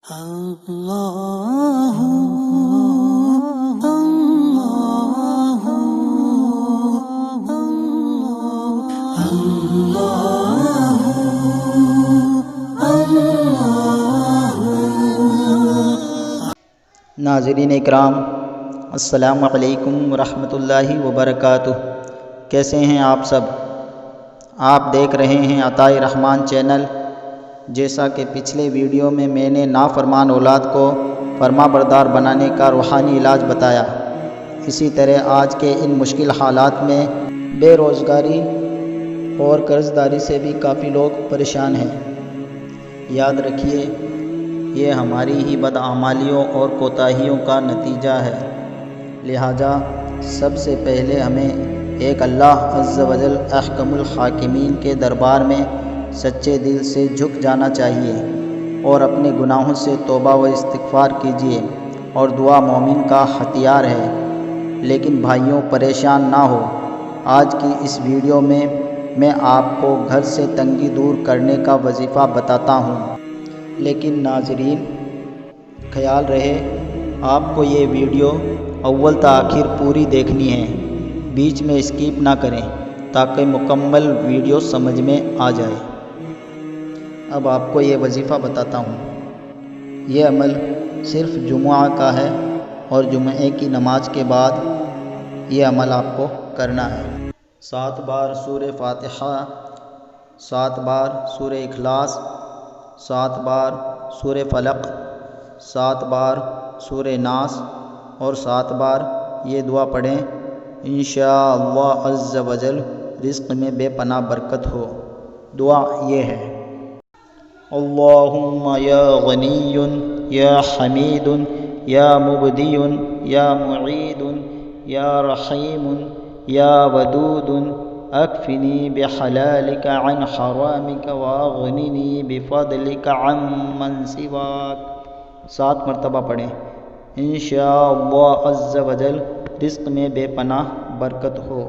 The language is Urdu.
اللہ ناظرین اکرام، السلام علیکم ورحمۃ اللہ وبرکاتہ۔ کیسے ہیں آپ سب؟ آپ دیکھ رہے ہیں عطائے رحمان چینل۔ جیسا کہ پچھلے ویڈیو میں نے نافرمان اولاد کو فرما بردار بنانے کا روحانی علاج بتایا، اسی طرح آج کے ان مشکل حالات میں بے روزگاری اور قرض داری سے بھی کافی لوگ پریشان ہیں۔ یاد رکھیے، یہ ہماری ہی بدعمالیوں اور کوتاہیوں کا نتیجہ ہے، لہٰذا سب سے پہلے ہمیں ایک اللہ عز و جل احکم الحاکمین کے دربار میں سچے دل سے جھک جانا چاہیے اور اپنے گناہوں سے توبہ و استغفار کیجیے، اور دعا مومن کا ہتھیار ہے۔ لیکن بھائیوں، پریشان نہ ہو، آج کی اس ویڈیو میں آپ کو گھر سے تنگی دور کرنے کا وظیفہ بتاتا ہوں۔ لیکن ناظرین، خیال رہے آپ کو یہ ویڈیو اول تا آخر پوری دیکھنی ہے، بیچ میں اسکیپ نہ کریں تاکہ مکمل ویڈیو سمجھ میں آ جائے۔ اب آپ کو یہ وظیفہ بتاتا ہوں۔ یہ عمل صرف جمعہ کا ہے اور جمعے کی نماز کے بعد یہ عمل آپ کو کرنا ہے۔ 7 بار سورہ فاتحہ، 7 بار سورہ اخلاص، 7 بار سورہ فلق، 7 بار سورہ ناس اور 7 بار یہ دعا پڑھیں، انشاءاللہ عز و جل رزق میں بے پناہ برکت ہو۔ دعا یہ ہے: اللہم یا غنی یا حمید یا مبدی یا معید یا رحیم یا ودود، اکفنی بحلالک عن حرامک واغننی بفضلک عن من سواک۔ 7 مرتبہ پڑھیں، انشاءاللہ عز و جل رزق میں بے پناہ برکت ہو۔